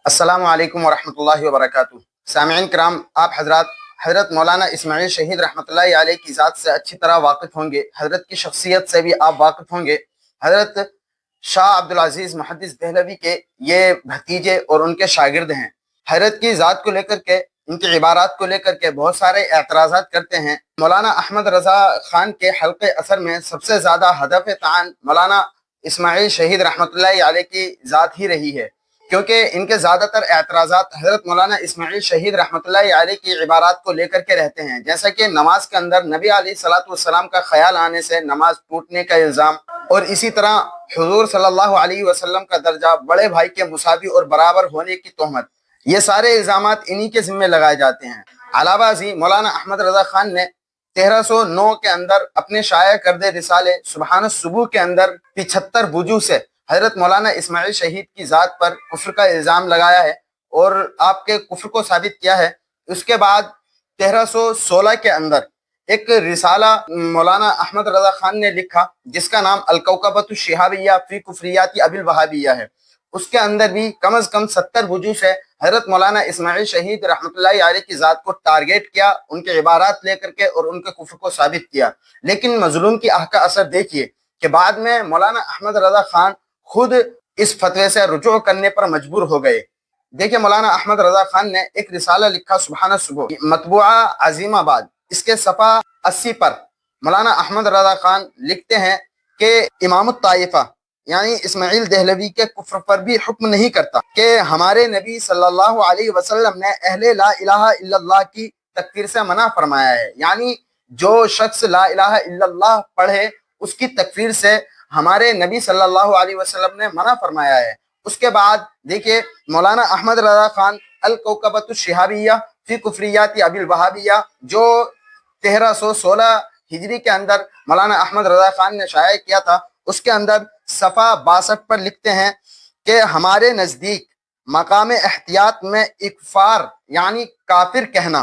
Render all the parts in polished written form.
अस्सलामु अलैकुम वरहमतुल्लाहि वबरकातुहू। सामईन किराम, आप हज़रत मौलाना इस्माइल शहीद रहमतुल्लाहि अलैह की ज़ात से अच्छी तरह वाकिफ़ होंगे। हज़रत की शख्सियत से भी आप वाकिफ़ होंगे। हज़रत शाह अब्दुल अज़ीज़ मुहद्दिस देहलवी के ये भतीजे और उनके शागिर्द हैं। हज़रत की ज़ात को लेकर के, इनकी इबारात को लेकर के बहुत सारे एतराज़ात करते हैं। मौलाना अहमद रज़ा ख़ान के हल्क़े असर में सबसे ज़्यादा हदफ़ तान मौलाना इस्माइल शहीद रहमतुल्लाहि अलैह की ज़ात ही रही है, क्योंकि इनके ज़्यादातर एतराज़ात हज़रत मौलाना इस्माइल शहीद रहमतुल्लाहि अलैह की इबारात को लेकर के रहते हैं। जैसा कि नमाज के अंदर नबी अलैहिस्सलातु वस्सलाम का ख्याल आने से नमाज टूटने का इल्ज़ाम, और इसी तरह हुज़ूर सल्लल्लाहु अलैहि वसल्लम का दर्जा बड़े भाई के मुसावी और बराबर होने की तोहमत, ये सारे इल्ज़ामात इन्हीं के ज़िम्मे लगाए जाते हैं। अलावा जी मौलाना अहमद रज़ा ख़ान ने 1309 के अंदर अपने शाया करदे रिसाले सुबहान सुबह के अंदर 75 वजूह से हज़रत मौलाना इस्माइल शहीद की ज़ात पर कुफ्र का इल्ज़ाम लगाया है और आपके कुफ्र को साबित किया है। उसके बाद 1316 के अंदर एक रिसाला मौलाना अहमद रज़ा ख़ान ने लिखा, जिसका नाम अल-कौकबतु शिहाबिय्या फ़ी कुफ़रियाति अबिल वहाबिय्या है। उसके अंदर भी कम अज़ कम 70 वजूह से हज़रत मौलाना इस्माइल शहीद रहमतुल्लाहि अलैह की ज़ात को टारगेट किया, उनके इबारात लेकर के और उनके कुफ्र को साबित किया। लेकिन मज़लूम की आह का असर देखिए कि बाद में मौलाना अहमद रज़ा ख़ान खुद इस फतवे से रुजू करने पर मजबूर हो गए। देखिए मौलाना अहमद रज़ा ख़ान ने एक रिसाला लिखा सुबहान सुबह, मतबूआ अजीमाबाद, इसके सफ़ा 80 पर मौलाना अहमद रज़ा ख़ान लिखते हैं कि इमाम ताइफा यानी इस्माइल देहलवी के कुफ्र पर भी हुक्म नहीं करता कि हमारे नबी सल्लल्लाहु अलैहि वसल्लम ने अहले ला इलाहा इल्लल्लाह की तकफीर से मना फरमाया है। यानी जो शख्स ला इलाहा इल्लल्लाह पढ़े उसकी तकफीर से हमारे नबी सल्लल्लाहु अलैहि वसल्लम ने मना फरमाया है। उसके बाद देखिए मौलाना अहमद रज़ा ख़ान अल कौकबतु शिहाबिय्या फी कुफ़रियाति अबिल वहाबिय्या, जो 1316 हिजरी के अंदर मौलाना अहमद रज़ा ख़ान ने शाया किया था, उसके अंदर सफ़ा 62 पर लिखते हैं कि हमारे नज़दीक मकाम एहतियात में इकफार यानी काफिर कहना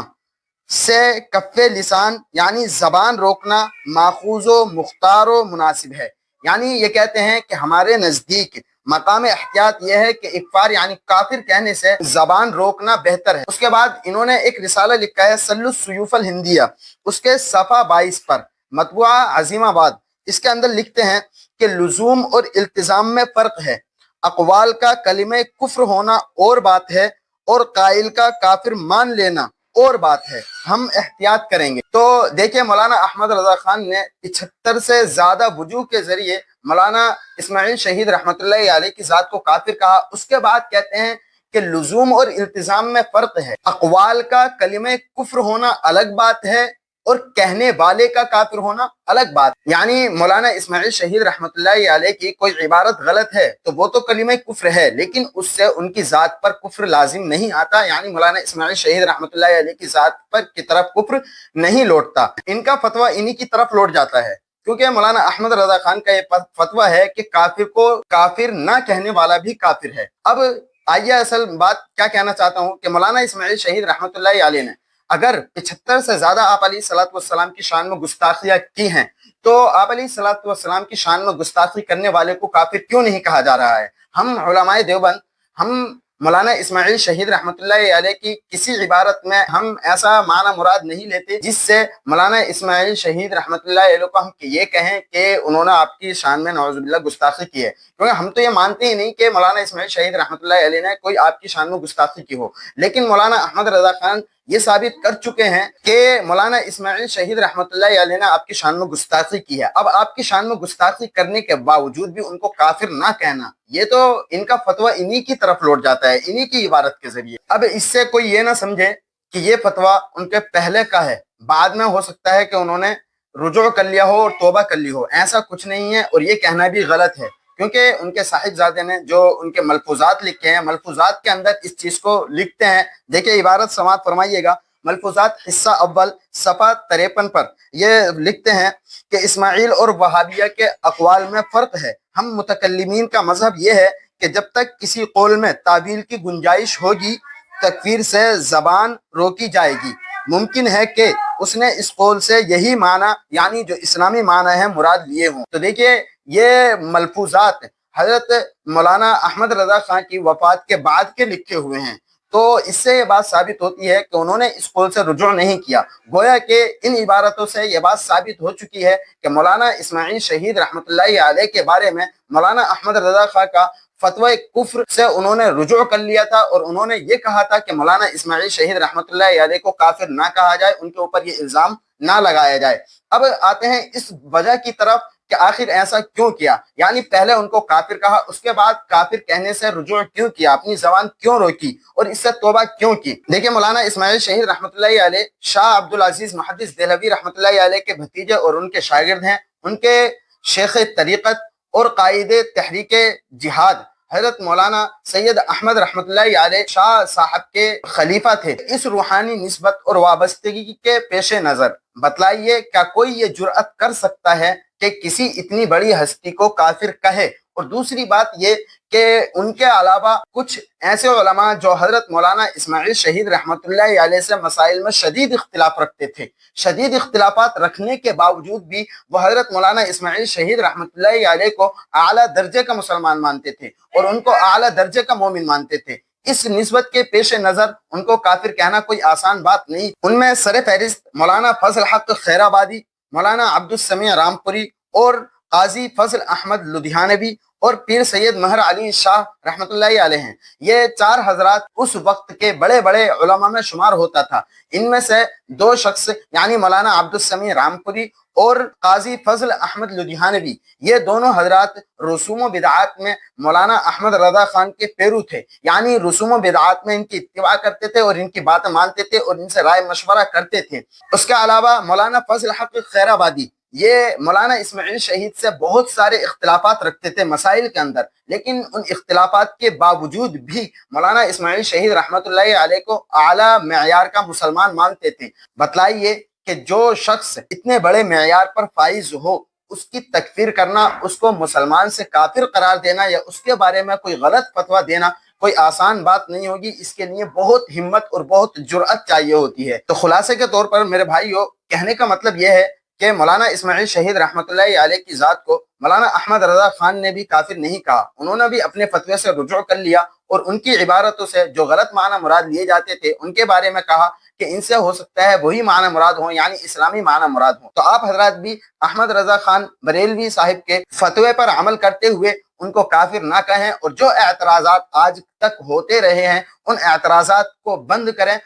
से कफ़े लिसान यानी ज़बान रोकना माखूज़ो मुख्तारो मुनासिब है। यानी ये कहते हैं कि हमारे नज़दीक मकाम एहतियात यह है कि इकफार यानी काफिर कहने से ज़बान रोकना बेहतर है। उसके बाद इन्होंने एक रिसाला लिखा है सल्लुस सुयूफल हिंदिया, उसके सफ़ा 22 पर मतबूआ अजीमाबाद, इसके अंदर लिखते हैं कि लुजूम और इल्तिज़ाम में फ़र्क है। अक़वाल का कलिमे कुफ्र होना और बात है और काइल का काफिर मान लेना और बात है, हम एहतियात करेंगे। तो देखिए मौलाना अहमद रज़ा ख़ान ने 75 से ज़्यादा वजूह के ज़रिए मौलाना इस्माइल शहीद रहमतुल्लाहि अलैह की ज़ात को काफिर कहा। उसके बाद कहते हैं कि लुजूम और इल्तिज़ाम में फ़र्क है। अक़वाल का कलिमे कुफ्र होना अलग बात है और कहने वाले का काफिर होना अलग बात। यानी मौलाना इस्माइल शहीद रहमतुल्लाहि अलैह की कोई इबारत गलत है तो वो तो कलिमे कुफ्र है, लेकिन उससे उनकी ज़ात पर कुफ्र लाजिम नहीं आता। यानी मौलाना इस्माइल शहीद रहमतुल्लाहि अलैह की ज़ात पर की तरफ कुफ्र नहीं लौटता, इनका फतवा इन्हीं की तरफ लौट जाता है, क्योंकि मौलाना अहमद रज़ा ख़ान का ये फतवा है कि काफिर को काफिर ना कहने वाला भी काफिर है। अब आइए असल बात क्या कहना चाहता हूँ कि मौलाना इस्माइल शहीद रहमतुल्लाहि अलैह ने अगर 75 से ज्यादा आप अलैहिस्सलातु वस्सलाम की शान में गुस्ताखियां की हैं, तो आप अलैहिस्सलातु वस्सलाम की शान में गुस्ताखी करने वाले को काफिर क्यों नहीं कहा जा रहा है? हम उलमाए देवबंद, हम मौलाना इस्माइल शहीद रहमतुल्लाहि अलैह की किसी इबारत में हम ऐसा माना मुराद नहीं लेते जिससे मौलाना इस्माइल शहीद रहमतुल्लाहि अलैह को हम ये कहें कि उन्होंने आपकी शान में नौजुबिल्लाह गुस्ताखी की है, क्योंकि हम तो ये मानते ही नहीं कि मौलाना इस्माइल शहीद रहमतुल्लाहि अलैह ने कोई आपकी शान में गुस्ताखी की हो। लेकिन मौलाना अहमद रज़ा ख़ान ये साबित कर चुके हैं कि मौलाना इस्माइल शहीद रहमतुल्लाहि अलैह ने आपकी शान में गुस्ताखी की है। अब आपकी शान में गुस्ताखी करने के बावजूद भी उनको काफिर ना कहना, ये तो इनका फतवा इन्हीं की तरफ लौट जाता है, इन्हीं की इबारत के जरिए। अब इससे कोई ये ना समझे कि ये फतवा उनके पहले का है, बाद में हो सकता है कि उन्होंने रुजू कर लिया हो और तौबा कर ली हो, ऐसा कुछ नहीं है। और ये कहना भी गलत है, क्योंकि उनके साहिबजादे ने जो उनके मलफूजात लिखे हैं, मलफूजात के अंदर इस चीज को लिखते हैं। देखिए इबारत समात फरमाइएगा, मलफूजात हिस्सा अव्वल सफ़ा 53 पर ये लिखते हैं कि इस्माइल और वहाबिया के अक़वाल में फ़र्क है। हम मुतकल्लिमीन का मजहब ये है कि जब तक किसी कौल में तावील की गुंजाइश होगी तकफीर से ज़बान रोकी जाएगी। मुमकिन है कि उसने इस कौल से यही माना यानी जो इस्लामी माना है मुराद लिए हों। तो देखिए ये मलफूजात حضرت مولانا احمد رضا خان کی وفات کے بعد کے لکھے ہوئے ہیں، تو اس سے یہ بات ثابت ہوتی ہے کہ انہوں نے اس قول سے رجوع نہیں کیا۔ گویا کہ ان عبارتوں سے یہ بات ثابت ہو چکی ہے کہ مولانا اسماعیل شہید رحمۃ اللہ علیہ کے بارے میں مولانا احمد رضا خان کا فتوی کفر سے انہوں نے رجوع کر لیا تھا، اور انہوں نے یہ کہا تھا کہ مولانا اسماعیل شہید رحمۃ اللہ علیہ کو کافر نہ کہا جائے، ان کے اوپر یہ الزام نہ لگایا جائے۔ اب آتے ہیں اس وجہ کی طرف کہ آخر ایسا کیوں کیا، یعنی پہلے ان کو کافر کہا، اس کے بعد کافر کہنے سے رجوع کیوں کیا، اپنی زبان کیوں روکی اور اس سے توبہ کیوں کی۔ دیکھیں، مولانا اسماعیل شہید رحمۃ اللہ علیہ شاہ عبدالعزیز محدث دہلوی رحمۃ اللہ علیہ کے بھتیجے اور ان کے شاگرد ہیں۔ ان کے شیخ طریقت اور قائد تحریک جہاد حضرت مولانا سید احمد رحمۃ اللہ علیہ شاہ صاحب کے خلیفہ تھے۔ اس روحانی نسبت اور وابستگی کے پیش نظر بتلائیے، کیا کوئی یہ جرأت کر سکتا ہے کہ کسی اتنی بڑی ہستی کو کافر کہے؟ اور دوسری بات یہ کہ ان کے علاوہ کچھ ایسے علماء جو حضرت مولانا اسماعیل شہید رحمۃ اللہ علیہ سے مسائل میں شدید اختلاف رکھتے تھے، شدید اختلافات رکھنے کے باوجود بھی وہ حضرت مولانا اسماعیل شہید رحمۃ اللہ علیہ کو اعلیٰ درجے کا مسلمان مانتے تھے اور ان کو اعلیٰ درجے کا مومن مانتے تھے۔ اس نسبت کے پیش نظر ان کو کافر کہنا کوئی آسان بات نہیں۔ ان میں سر فہرست مولانا فضل حق خیرآبادی، مولانا عبد السمیع رامپوری اور قاضی فضل احمد لدھیانوی اور پیر سید مہر علی شاہ رحمۃ اللہ علیہ ہیں۔ یہ چار حضرات اس وقت کے بڑے بڑے علماء میں شمار ہوتا تھا۔ ان میں سے دو شخص یعنی مولانا عبد السمیع رامپوری اور قاضی فضل احمد لدھیانوی، یہ دونوں حضرات رسوم و بدعات میں مولانا احمد رضا خان کے پیرو تھے، یعنی رسوم و بدعات میں ان کی اتباع کرتے تھے اور ان کی باتیں مانتے تھے اور ان سے رائے مشورہ کرتے تھے۔ اس کے علاوہ مولانا فضل حق خیرآبادی، یہ مولانا اسماعیل شہید سے بہت سارے اختلافات رکھتے تھے مسائل کے اندر، لیکن ان اختلافات کے باوجود بھی مولانا اسماعیل شہید رحمۃ اللہ علیہ کو اعلیٰ معیار کا مسلمان مانتے تھے۔ بتلائیے کہ جو شخص اتنے بڑے معیار پر فائز ہو، اس کی تکفیر کرنا، اس کو مسلمان سے کافر قرار دینا یا اس کے بارے میں کوئی غلط فتویٰ دینا کوئی آسان بات نہیں ہوگی۔ اس کے لیے بہت ہمت اور بہت جرأت چاہیے ہوتی ہے۔ تو خلاصے کے طور پر میرے بھائیو، کہنے کا مطلب یہ ہے کہ مولانا اسماعیل شہید رحمۃ اللہ علیہ کی ذات کو مولانا احمد رضا خان نے بھی کافر نہیں کہا، انہوں نے بھی اپنے فتوے سے رجوع کر لیا اور ان کی عبارتوں سے جو غلط معنی مراد لیے جاتے تھے ان کے بارے میں کہا کہ ان سے ہو سکتا ہے وہی معنی مراد ہوں، یعنی اسلامی معنی مراد ہوں۔ تو آپ حضرات بھی احمد رضا خان بریلوی صاحب کے فتوے پر عمل کرتے ہوئے ان کو کافر نہ کہیں، اور جو اعتراضات آج تک ہوتے رہے ہیں ان اعتراضات کو بند کریں۔